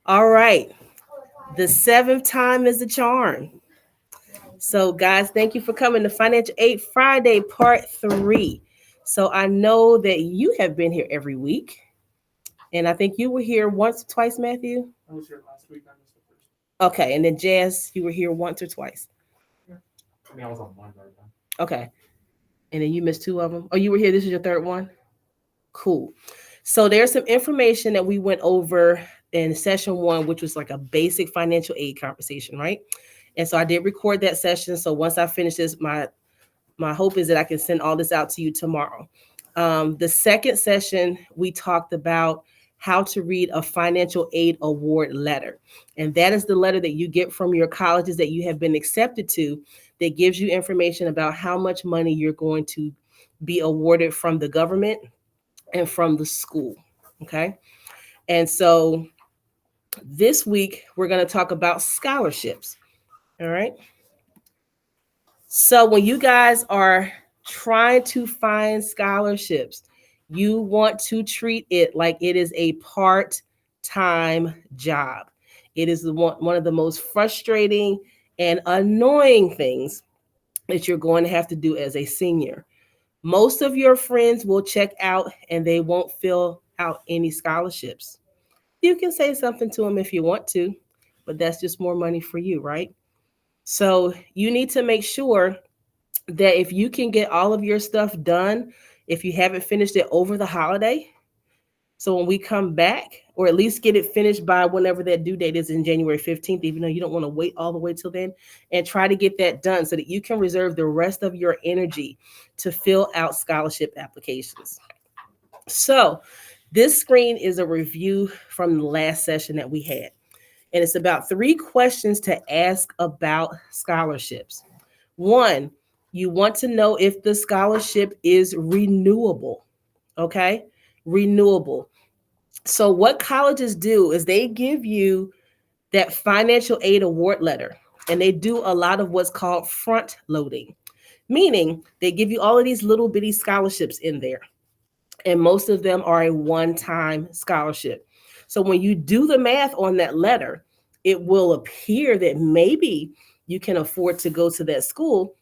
All right. The seventh time is the charm. So, guys, thank you for coming to Financial Aid Friday, part three. So, I know that you have been here every week, and I think you were here once or twice, Matthew. I was here last week. I missed the first. Okay, and then Jazz, you were here once or twice. Yeah. I mean, I was online right then. Okay, and then you missed two of them. Oh, you were here. This is your third one. Cool. So there's some information that we went over in session one, which was like a basic financial aid conversation, right? And so I did record that session. So once I finish this, my hope is that I can send all this out to you tomorrow. The second session, we talked about how to read a financial aid award letter. And that is the letter that you get from your colleges that you have been accepted to that gives you information about how much money you're going to be awarded from the government and from the school. Okay. And so this week, we're going to talk about scholarships. All right. So when you guys are trying to find scholarships, you want to treat it like it is a part-time job. It is one of the most frustrating and annoying things that you're going to have to do as a senior. Most of your friends will check out and they won't fill out any scholarships. You can say something to them if you want to, but that's just more money for you, right? So you need to make sure that if you can get all of your stuff done, if you haven't finished it over the holiday, so when we come back, or at least get it finished by whenever that due date is in January 15th, even though you don't want to wait all the way till then, and try to get that done so that you can reserve the rest of your energy to fill out scholarship applications. So this screen is a review from the last session that we had. And it's about 3 questions to ask about scholarships. One, you want to know if the scholarship is renewable. Okay, renewable. So, what colleges do is they give you that financial aid award letter, and they do a lot of what's called front loading, meaning they give you all of these little bitty scholarships in there, and most of them are a one time scholarship. So, when you do the math on that letter, it will appear that maybe you can afford to go to that school,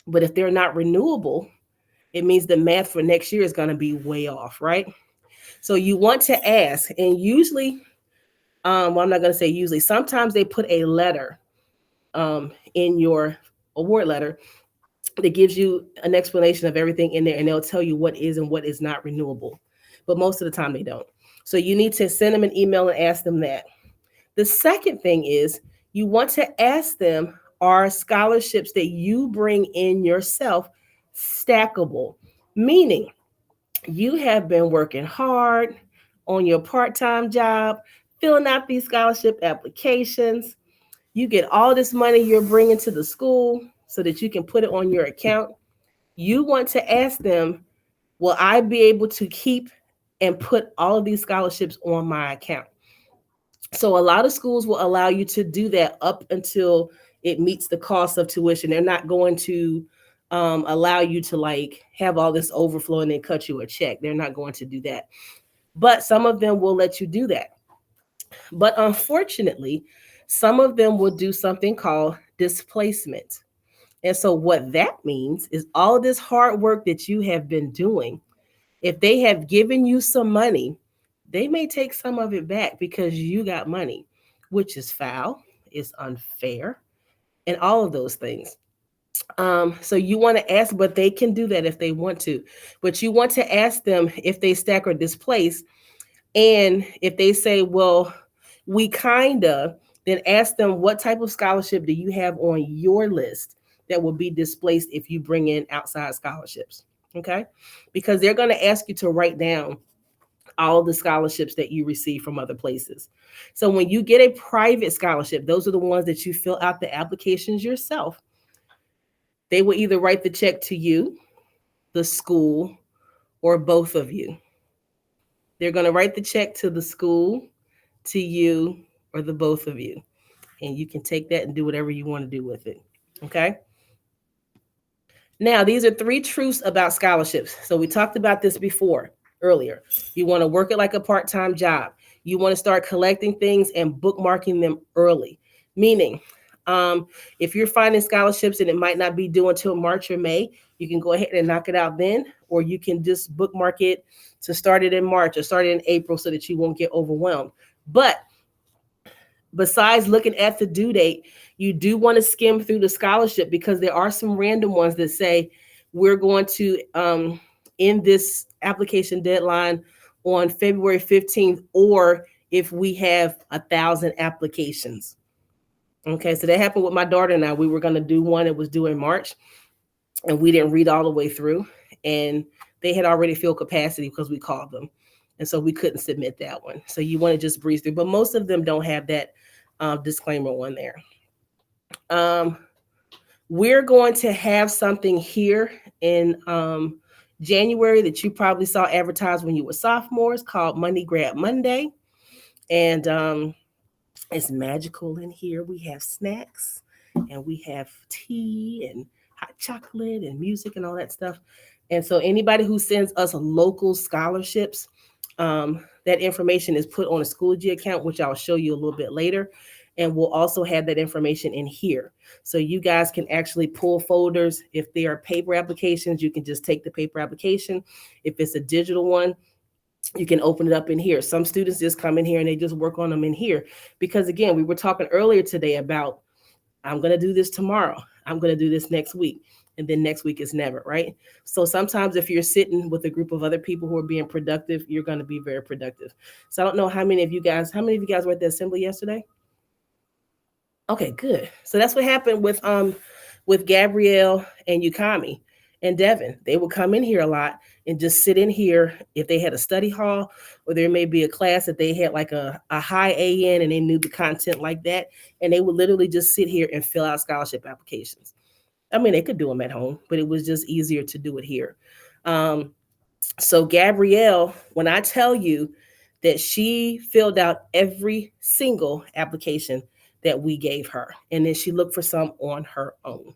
but if they're not renewable, it means the math for next year is going to be way off, right? So you want to ask, and usually, well, I'm not going to say usually, sometimes they put a letter in your award letter that gives you an explanation of everything in there, and they'll tell you what is and what is not renewable. But most of the time, they don't. So you need to send them an email and ask them that. The second thing is you want to ask them, are scholarships that you bring in yourself stackable? Meaning, you have been working hard on your part time job, filling out these scholarship applications. You get all this money you're bringing to the school so that you can put it on your account. You want to ask them, will I be able to keep and put all of these scholarships on my account? So a lot of schools will allow you to do that up until it meets the cost of tuition. They're not going to allow you to like have all this overflow and then cut you a check. They're not going to do that. But some of them will let you do that. But unfortunately, some of them will do something called displacement. And so what that means is all of this hard work that you have been doing, if they have given you some money, they may take some of it back because you got money, which is foul, is unfair, and all of those things. So you want to ask, but they can do that if they want to. But you want to ask them if they stack or displace. And if they say, well, we kinda, then ask them what type of scholarship do you have on your list that will be displaced if you bring in outside scholarships. Okay. Because they're going to ask you to write down all the scholarships that you receive from other places. So when you get a private scholarship, those are the ones that you fill out the applications yourself. They will either write the check to you, the school, or both of you. They're going to write the check to the school, to you, or the both of you. And you can take that and do whatever you want to do with it. Okay. Now, these are 3 truths about scholarships. So we talked about this before, earlier. You want to work it like a part time job. You want to start collecting things and bookmarking them early. Meaning, if you're finding scholarships and it might not be due until March or May, you can go ahead and knock it out then, or you can just bookmark it to start it in March or start it in April so that you won't get overwhelmed. But besides looking at the due date, you do want to skim through the scholarship because there are some random ones that say we're going to end this application deadline on February 15th, or if we have 1,000 applications. Okay, so that happened with my daughter and I. We were going to do one, it was due in March, and we didn't read all the way through. And they had already filled capacity because we called them. And so we couldn't submit that one. So you want to just breeze through. But most of them don't have that disclaimer on there. Um, we're going to have something here in January that you probably saw advertised when you were sophomores called Money Grab Monday. And it's magical in here. We have snacks and we have tea and hot chocolate and music and all that stuff. And so anybody who sends us local scholarships, that information is put on a Schoology account, which I'll show you a little bit later. And we'll also have that information in here. So you guys can actually pull folders. If they are paper applications, you can just take the paper application. If it's a digital one, you can open it up in here. Some students just come in here and they just work on them in here. Because again, we were talking earlier today about, I'm going to do this tomorrow. I'm going to do this next week. And then next week is never, right? So sometimes if you're sitting with a group of other people who are being productive, you're going to be very productive. So I don't know how many of you guys were at the assembly yesterday? Okay, good. So that's what happened with Gabrielle and Yukami and Devin. They would come in here a lot and just sit in here if they had a study hall, or there may be a class that they had like a high A in and they knew the content like that. And they would literally just sit here and fill out scholarship applications. I mean, they could do them at home, but it was just easier to do it here. So Gabrielle, when I tell you that she filled out every single application that we gave her, and then she looked for some on her own.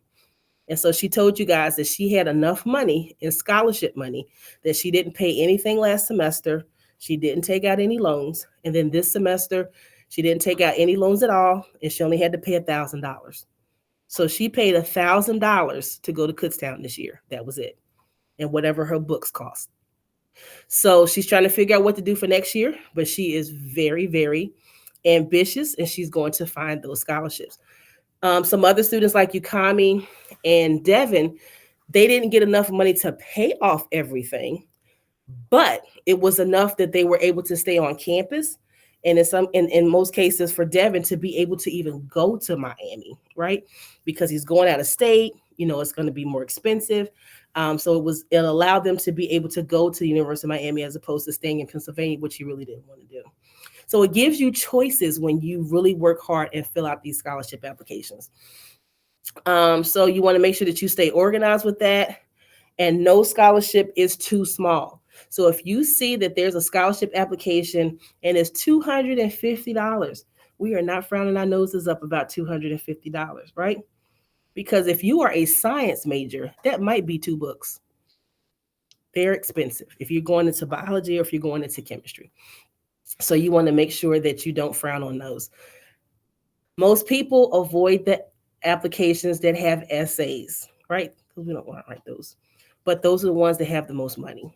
And so she told you guys that she had enough money in scholarship money that she didn't pay anything last semester. She didn't take out any loans. And then this semester, she didn't take out any loans at all. And she only had to pay $1,000. So she paid $1,000 to go to Kutztown this year. That was it. And whatever her books cost. So she's trying to figure out what to do for next year, but she is very, very ambitious and she's going to find those scholarships. Some other students like Yukami and Devin, they didn't get enough money to pay off everything, but it was enough that they were able to stay on campus. And in most cases for Devin to be able to even go to Miami, right? Because he's going out of state, it's going to be more expensive. So it allowed them to be able to go to the University of Miami as opposed to staying in Pennsylvania, which he really didn't want to do. So it gives you choices when you really work hard and fill out these scholarship applications. So you want to make sure that you stay organized with that, and no scholarship is too small. So if you see that there's a scholarship application and it's $250, we are not frowning our noses up about $250, right? Because if you are a science major, that might be 2 books. They're expensive if you're going into biology or if you're going into chemistry. So you want to make sure that you don't frown on those. Most people avoid the applications that have essays, right? Because we don't want to write those. But those are the ones that have the most money.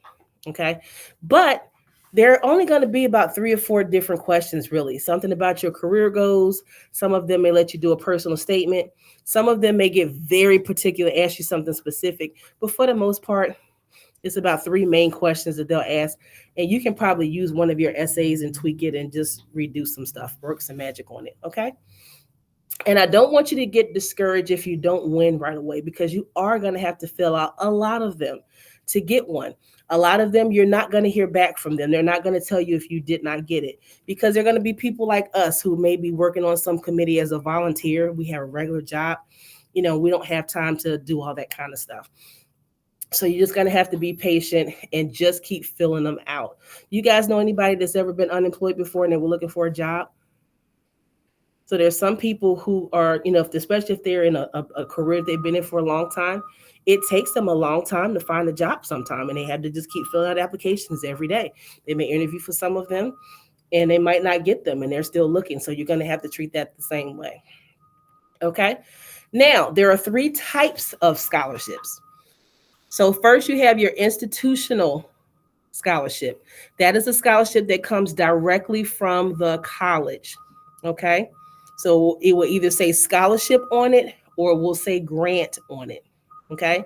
Okay. But there are only going to be about 3 or 4 different questions, really. Something about your career goals. Some of them may let you do a personal statement. Some of them may get very particular, ask you something specific. But for the most part, it's about 3 main questions that they'll ask. And you can probably use one of your essays and tweak it and just redo some stuff, work some magic on it. Okay. And I don't want you to get discouraged if you don't win right away, because you are going to have to fill out a lot of them to get one. A lot of them, you're not going to hear back from them. They're not going to tell you if you did not get it, because they're going to be people like us who may be working on some committee as a volunteer. We have a regular job. We don't have time to do all that kind of stuff. So you're just going to have to be patient and just keep filling them out. You guys know anybody that's ever been unemployed before and they were looking for a job? So there's some people who are, especially if they're in a career they've been in for a long time, it takes them a long time to find a job sometime, and they have to just keep filling out applications every day. They may interview for some of them, and they might not get them and they're still looking. So you're going to have to treat that the same way. Okay. Now, there are three types of scholarships. So, first, you have your institutional scholarship. That is a scholarship that comes directly from the college. Okay. So, it will either say scholarship on it or it will say grant on it. Okay.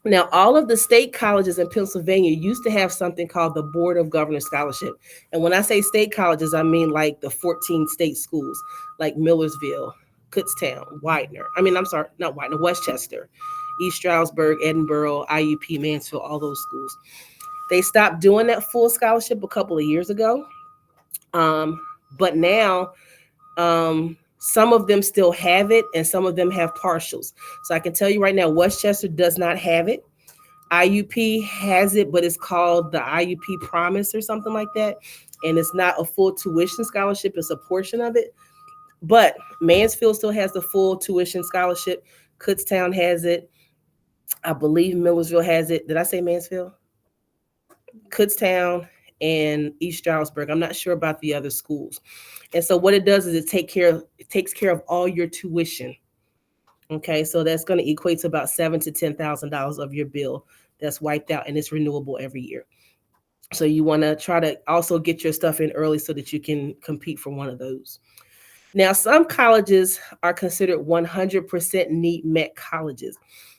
Now, all of the state colleges in Pennsylvania used to have something called the Board of Governors Scholarship. And when I say state colleges, I mean like the 14 state schools, like Millersville, Kutztown, Widener. I mean, I'm sorry, not Widener, Westchester, East Stroudsburg, Edinburgh, IUP, Mansfield, all those schools. They stopped doing that full scholarship a couple of years ago. But now, some of them still have it and some of them have partials. So I can tell you right now, Westchester does not have it. IUP has it, but it's called the IUP Promise or something like that. And it's not a full tuition scholarship, it's a portion of it. But Mansfield still has the full tuition scholarship. Kutztown has it. I believe Millersville has it. Did I say Mansfield? Kutztown and East Stroudsburg. I'm not sure about the other schools. And so what it does is it takes care of all your tuition. Okay, so that's going to equate to about $7,000 to $10,000 of your bill that's wiped out, and it's renewable every year. So you want to try to also get your stuff in early so that you can compete for one of those. Now, some colleges are considered 100% NEET Met colleges.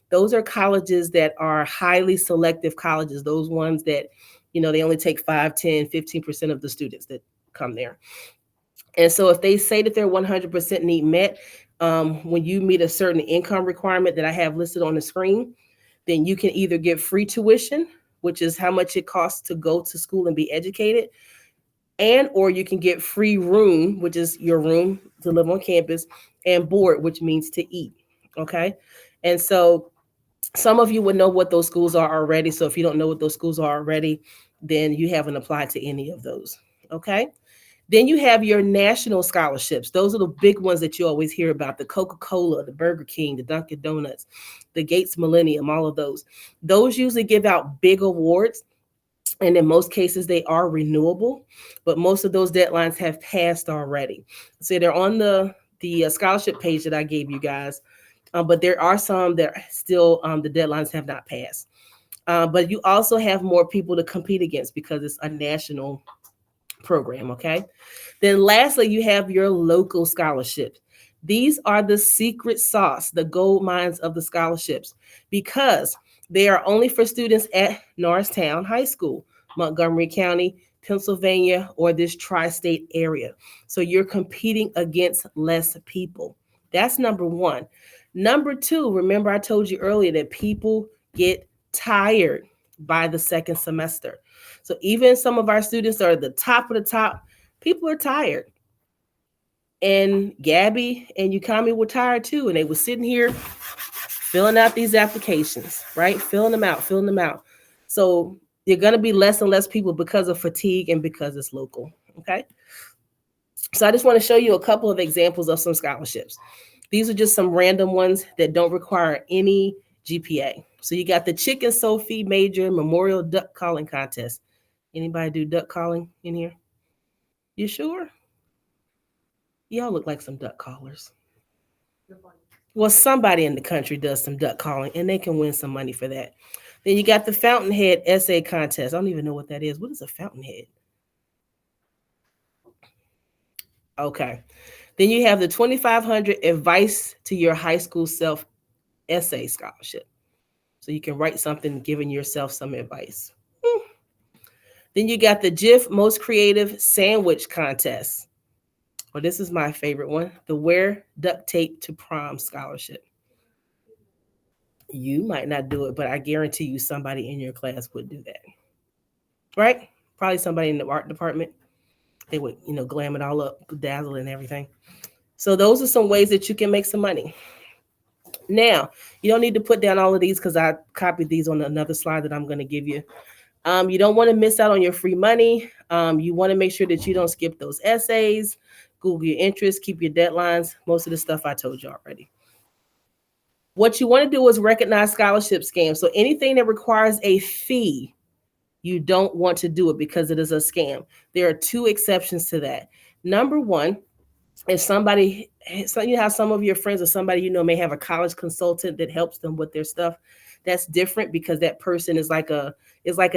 Those are colleges that are highly selective colleges, those ones that, they only take 5, 10, 15% of the students that come there. And so if they say that they're 100% NEET Met, when you meet a certain income requirement that I have listed on the screen, then you can either get free tuition, which is how much it costs to go to school and be educated, and or you can get free room, which is your room to live on campus, and board, which means to eat. Okay. And so some of you would know what those schools are already. So if you don't know what those schools are already, then you haven't applied to any of those. Okay. Then you have your national scholarships. Those are the big ones that you always hear about: the Coca-Cola, the Burger King, the Dunkin' Donuts, the Gates Millennium, all of those. Those usually give out big awards. And in most cases, they are renewable, but most of those deadlines have passed already. So they're on the scholarship page that I gave you guys, but there are some that still the deadlines have not passed. But you also have more people to compete against because it's a national program. Okay. Then lastly, you have your local scholarships. These are the secret sauce, the gold mines of the scholarships, because they are only for students at Norristown High School, Montgomery County, Pennsylvania, or this tri-state area. So you're competing against less people. That's number one. Number two, remember I told you earlier that people get tired by the second semester. So even some of our students are at the top of the top, people are tired. And Gabby and Yukami were tired too. And they were sitting here filling out these applications, right? Filling them out, filling them out. So you're going to be less and less people because of fatigue and because it's local. Okay. So I just want to show you a couple of examples of some scholarships. These are just some random ones that don't require any GPA. So you got the Chicken Sophie Major Memorial Duck Calling Contest. Anybody do duck calling in here? You sure? Y'all look like some duck callers. Well, somebody in the country does some duck calling and they can win some money for that. Then you got the Fountainhead Essay Contest. I don't even know what that is. What is a Fountainhead? Okay. Then you have the 2,500 Advice to Your High School Self Essay Scholarship. So you can write something giving yourself some advice. Then you got the Jif Most Creative Sandwich Contest. Well, this is my favorite one, the Wear Duct Tape to Prom Scholarship. You might not do it, but I guarantee you somebody in your class would do that. Right? Probably somebody in the art department. They would, glam it all up, dazzle and everything. So those are some ways that you can make some money. Now, you don't need to put down all of these because I copied these on another slide that I'm going to give you. You don't want to miss out on your free money. You want to make sure that you don't skip those essays, Google your interests, keep your deadlines, most of the stuff I told you already. What you want to do is recognize scholarship scams. So anything that requires a fee, You don't want to do it because it is a scam. There are two exceptions to that. Number one, if somebody, so you have some of your friends or somebody you know may have a college consultant that helps them with their stuff. That's different because that person is like an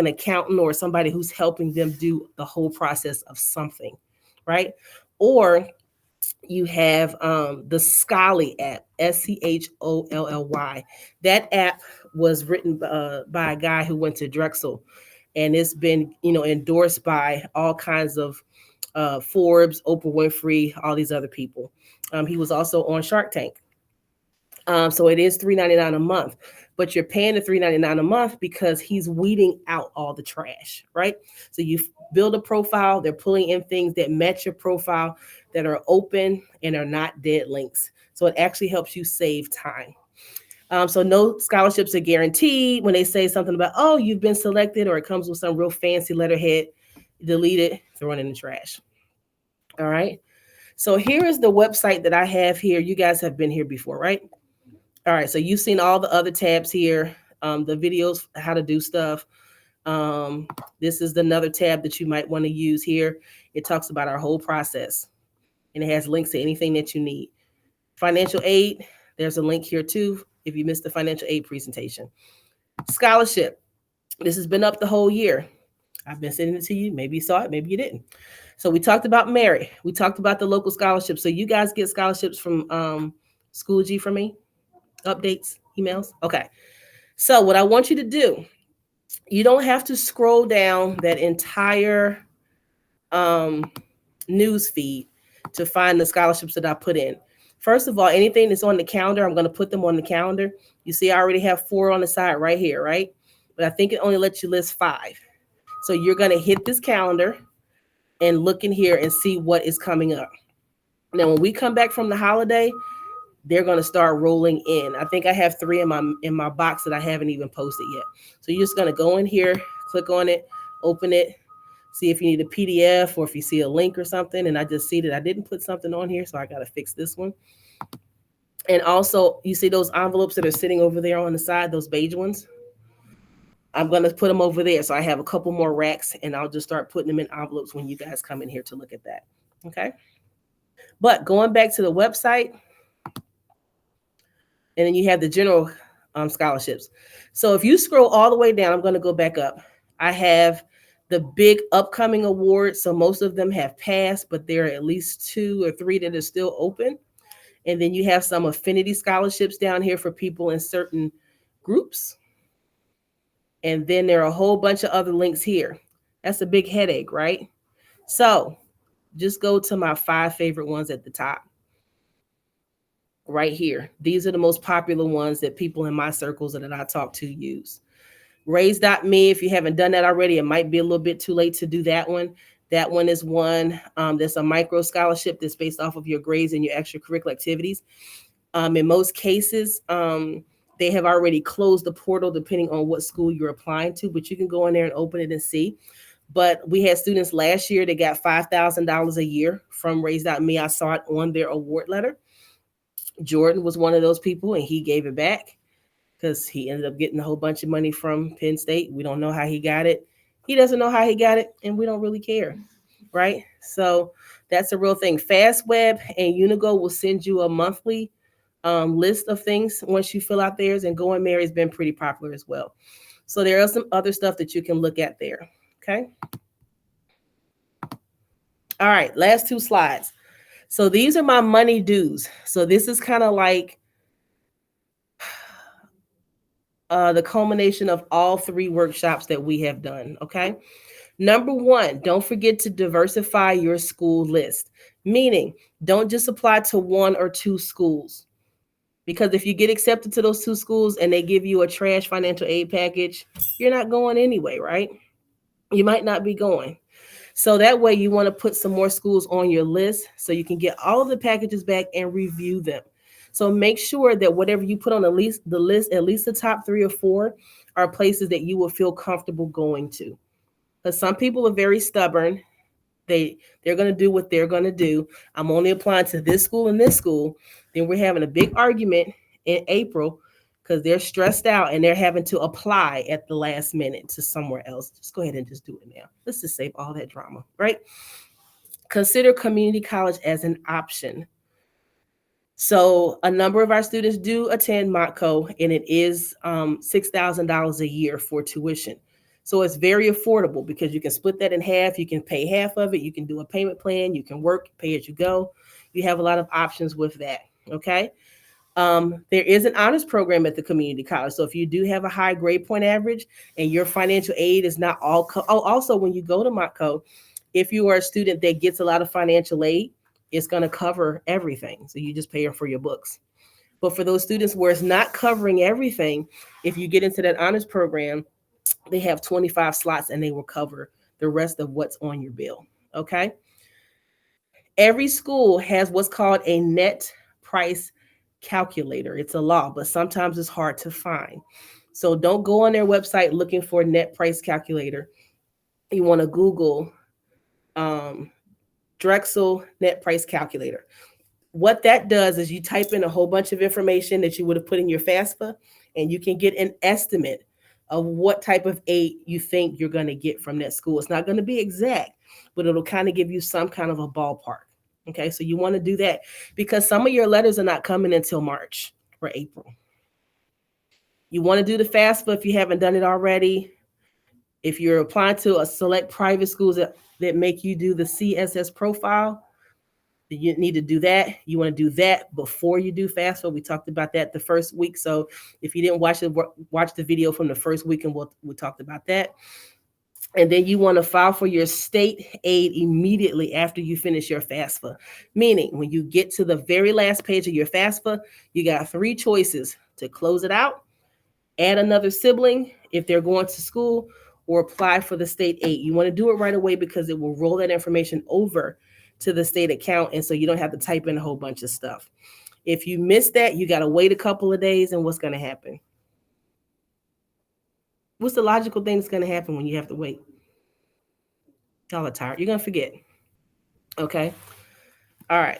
accountant or somebody who's helping them do the whole process of something, right? Or you have the Scholly app, Scholl. That app was written by a guy who went to Drexel, and it's been endorsed by all kinds of Forbes, Oprah Winfrey, all these other people. He was also on Shark Tank. So it is $3.99 a month, but you're paying the $3.99 a month because he's weeding out all the trash, right? So you build a profile, they're pulling in things that match your profile, that are open and are not dead links. So it actually helps you save time. So no scholarships are guaranteed. When they say something about, oh, you've been selected, or it comes with some real fancy letterhead, delete it, throw it in the trash. All right. So here is the website that I have here. You guys have been here before, right? All right. So you've seen all the other tabs here, the videos, how to do stuff. Um, this is another tab that you might want to use here. It talks about our whole process, and it has links to anything that you need. Financial aid, there's a link here too if you missed the financial aid presentation. Scholarship, this has been up the whole year. I've been sending it to you. Maybe you saw it, maybe you didn't. So we talked about Mary. We talked about the local scholarships. So you guys get scholarships from School G from me? Updates, emails? Okay. So what I want you to do, you don't have to scroll down that entire um, news feed to find the scholarships that I put in. First of all, anything that's on the calendar, I'm going to put them on the calendar. You see, I already have 4 on the side right here, right? But I think it only lets you list 5. So you're going to hit this calendar and look in here and see what is coming up. Now, when we come back from the holiday, they're going to start rolling in. I think I have 3 in my box that I haven't even posted yet. So you're just going to go in here, click on it, open it, see if you need a PDF or if you see a link or something. And I just see that I didn't put something on here, so I got to fix this one. And also, you see those envelopes that are sitting over there on the side, those beige ones? I'm going to put them over there. So I have a couple more racks, and I'll just start putting them in envelopes when you guys come in here to look at that. Okay. But going back to the website, and then you have the general scholarships. So if you scroll all the way down, I'm going to go back up. I have the big upcoming awards. So most of them have passed, but there are at least 2 or 3 that are still open. And then you have some affinity scholarships down here for people in certain groups. And then there are a whole bunch of other links here. That's a big headache, right? So just go to my 5 favorite ones at the top. Right here. These are the most popular ones that people in my circles that I talk to use. Raise.me, if you haven't done that already, it might be a little bit too late to do that one. That one is one that's a micro scholarship that's based off of your grades and your extracurricular activities. In most cases, they have already closed the portal depending on what school you're applying to, but you can go in there and open it and see. But we had students last year that got $5,000 a year from Raise.me. I saw it on their award letter. Jordan was one of those people, and he gave it back because he ended up getting a whole bunch of money from Penn State. We don't know how he got it. He doesn't know how he got it, and we don't really care, right? So that's a real thing. FastWeb and Unigo will send you a monthly list of things once you fill out theirs, and Going Mary has been pretty popular as well. So there are some other stuff that you can look at there, okay? All right, last 2 slides. So these are my money dues. So this is kind of like the culmination of all 3 workshops that we have done, okay? Number 1, don't forget to diversify your school list, meaning don't just apply to 1 or 2 schools. Because if you get accepted to those 2 schools and they give you a trash financial aid package, you're not going anyway, right? You might not be going. So that way you want to put some more schools on your list so you can get all of the packages back and review them. So make sure that whatever you put on the list, at least the top 3 or 4 are places that you will feel comfortable going to. Because some people are very stubborn. They're going to do what they're going to do. I'm only applying to this school and this school. Then we're having a big argument in April because they're stressed out and they're having to apply at the last minute to somewhere else. Just go ahead and just do it now. Let's just save all that drama, right? Consider community college as an option. So a number of our students do attend Montco, and it is $6,000 a year for tuition. So it's very affordable because you can split that in half. You can pay half of it. You can do a payment plan. You can work, pay as you go. You have a lot of options with that. Okay. There is an honors program at the community college. So if you do have a high grade point average and your financial aid is not all, also when you go to Montco, if you are a student that gets a lot of financial aid, it's going to cover everything. So you just pay for your books. But for those students where it's not covering everything, if you get into that honors program, they have 25 slots and they will cover the rest of what's on your bill. Okay. Every school has what's called a net price calculator. It's a law, but sometimes it's hard to find. So don't go on their website looking for a net price calculator. You want to Google um, Drexel net price calculator. What that does is you type in a whole bunch of information that you would have put in your FAFSA, and you can get an estimate of what type of aid you think you're going to get from that school. It's not going to be exact, but it'll kind of give you some kind of a ballpark. Okay, so you want to do that because some of your letters are not coming until March or April. You want to do the FAFSA if you haven't done it already. If you're applying to a select private schools that make you do the CSS profile, you need to do that. You want to do that before you do FAFSA. We talked about that the first week. So if you didn't watch the video from the first week, and we talked about that. And then you want to file for your state aid immediately after you finish your FAFSA. Meaning, when you get to the very last page of your FAFSA, you got 3 choices: to close it out, add another sibling if they're going to school, or apply for the state aid. You want to do it right away because it will roll that information over to the state account, and so you don't have to type in a whole bunch of stuff. If you miss that, you got to wait a couple of days, and what's going to happen? What's the logical thing that's going to happen when you have to wait? Y'all are tired. You're going to forget. Okay? All right.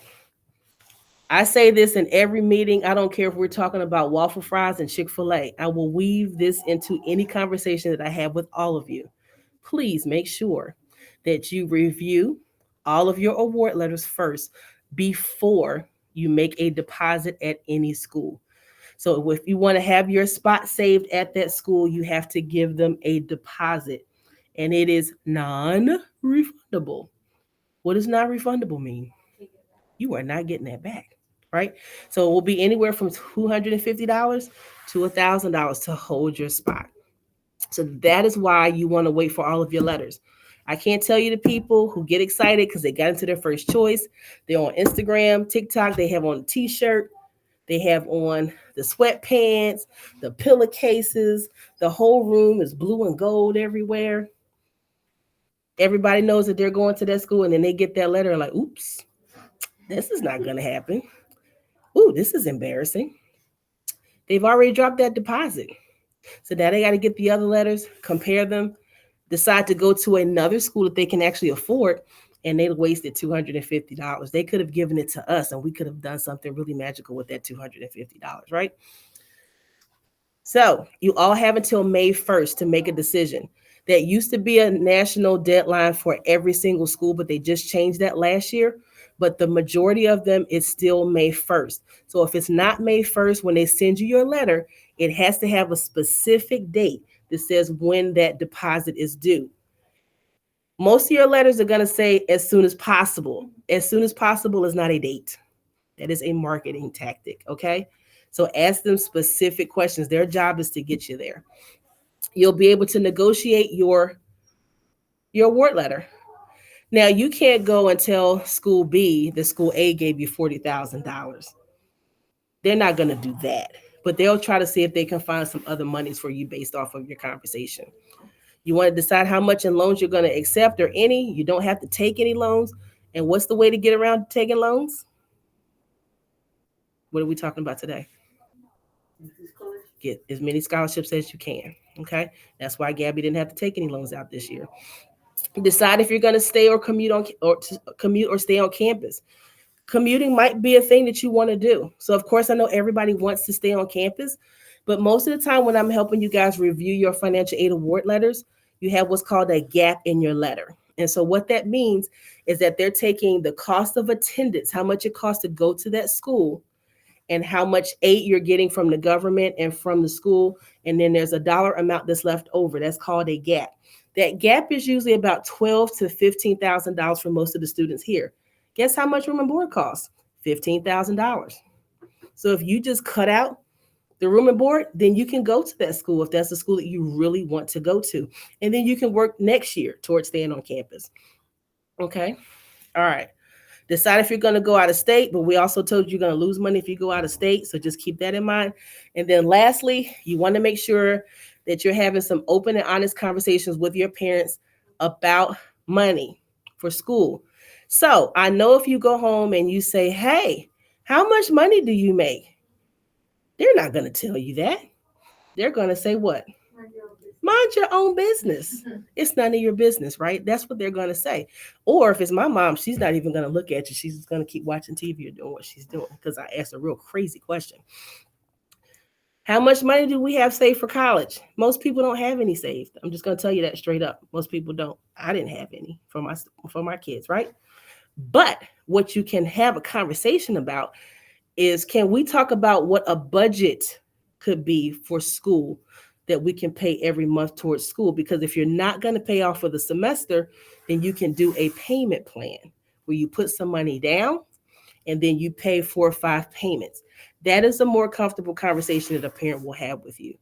I say this in every meeting. I don't care if we're talking about waffle fries and Chick-fil-A. I will weave this into any conversation that I have with all of you. Please make sure that you review all of your award letters first before you make a deposit at any school. So if you want to have your spot saved at that school, you have to give them a deposit, and it is non-refundable. What does non-refundable mean? You are not getting that back, right? So it will be anywhere from $250 to $1,000 to hold your spot. So that is why you want to wait for all of your letters. I can't tell you the people who get excited because they got into their first choice. They're on Instagram, TikTok, they have on a t-shirt, they have on the sweatpants, the pillowcases, the whole room is blue and gold everywhere. Everybody knows that they're going to that school, and then they get that letter and like, oops, this is not going to happen. Ooh, this is embarrassing. They've already dropped that deposit. So now they got to get the other letters, compare them, decide to go to another school that they can actually afford, and they wasted $250. They could have given it to us, and we could have done something really magical with that $250, right? So you all have until May 1st to make a decision. That used to be a national deadline for every single school, but they just changed that last year. But the majority of them is still May 1st. So if it's not May 1st, when they send you your letter, it has to have a specific date that says when that deposit is due. Most of your letters are going to say as soon as possible. As soon as possible is not a date. That is a marketing tactic, okay? So ask them specific questions. Their job is to get you there. You'll be able to negotiate your award letter. Now, you can't go and tell school B that school A gave you $40,000. They're not going to do that, but they'll try to see if they can find some other monies for you based off of your conversation. You want to decide how much in loans you're going to accept or any. You don't have to take any loans. And what's the way to get around taking loans? What are we talking about today? Get as many scholarships as you can. Okay, that's why Gabby didn't have to take any loans out this year. Decide if you're going to stay or commute or stay on campus. Commuting might be a thing that you want to do. So of course, I know everybody wants to stay on campus. But most of the time, when I'm helping you guys review your financial aid award letters, you have what's called a gap in your letter. And so, what that means is that they're taking the cost of attendance, how much it costs to go to that school, and how much aid you're getting from the government and from the school. And then there's a dollar amount that's left over. That's called a gap. That gap is usually about $12,000 to $15,000 for most of the students here. Guess how much room and board costs? $15,000. So if you just cut out the room and board, then you can go to that school if that's the school that you really want to go to. And then you can work next year towards staying on campus. Okay. All right. Decide if you're going to go out of state, but we also told you you're going to lose money if you go out of state. So just keep that in mind. And then lastly, you want to make sure that you're having some open and honest conversations with your parents about money for school. So I know if you go home and you say, hey, how much money do you make? They're not going to tell you that. They're going to say what? Mind your own business. It's none of your business, right? That's what they're going to say. Or if it's my mom, she's not even going to look at you. She's just going to keep watching TV or doing what she's doing because I asked a real crazy question. How much money do we have saved for college? Most people don't have any saved. I'm just going to tell you that straight up. Most people don't. I didn't have any for my kids, right? But what you can have a conversation about is, can we talk about what a budget could be for school that we can pay every month towards school? Because if you're not going to pay off for the semester, then you can do a payment plan where you put some money down and then you pay 4 or 5 payments. That is a more comfortable conversation that a parent will have with you.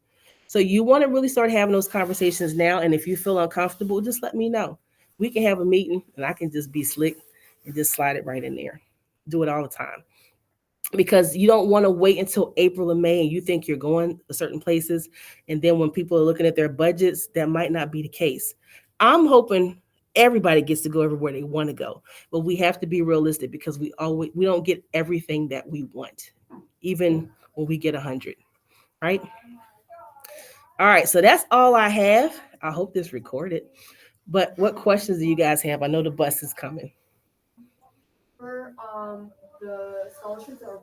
So you want to really start having those conversations now. And if you feel uncomfortable, just let me know. We can have a meeting and I can just be slick and just slide it right in there. Do it all the time, because you don't want to wait until April and May and you think you're going to certain places. And then when people are looking at their budgets, that might not be the case. I'm hoping everybody gets to go everywhere they want to go, but we have to be realistic because we don't get everything that we want, even when we get 100, right? All right, so that's all I have. I hope this recorded. But what questions do you guys have? I know the bus is coming. For the scholarships that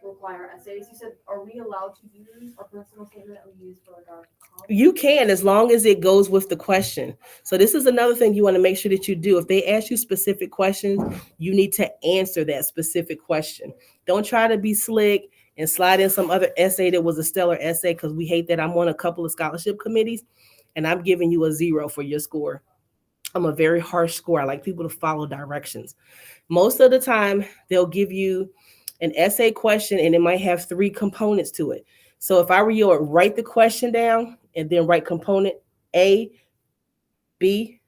require essays, you said, are we allowed to use our personal statement that we use for like our college? You can, as long as it goes with the question. So this is another thing you want to make sure that you do. If they ask you specific questions, you need to answer that specific question. Don't try to be slick and slide in some other essay that was a stellar essay, because we hate that. I'm on a couple of scholarship committees and I'm giving you a 0 for your score. I'm a very harsh score. I like people to follow directions. Most of the time, they'll give you an essay question and it might have 3 components to it. So if I were you, I would write the question down and then write component A, B,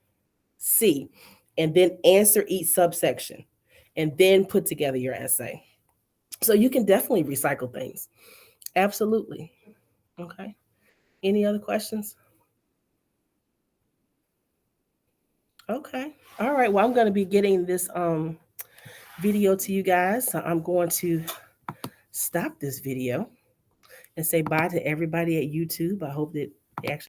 C, and then answer each subsection and then put together your essay. So you can definitely recycle things. Absolutely. Okay. Any other questions? Okay. All right. Well, I'm going to be getting this video to you guys. So I'm going to stop this video and say bye to everybody at YouTube. I hope that they actually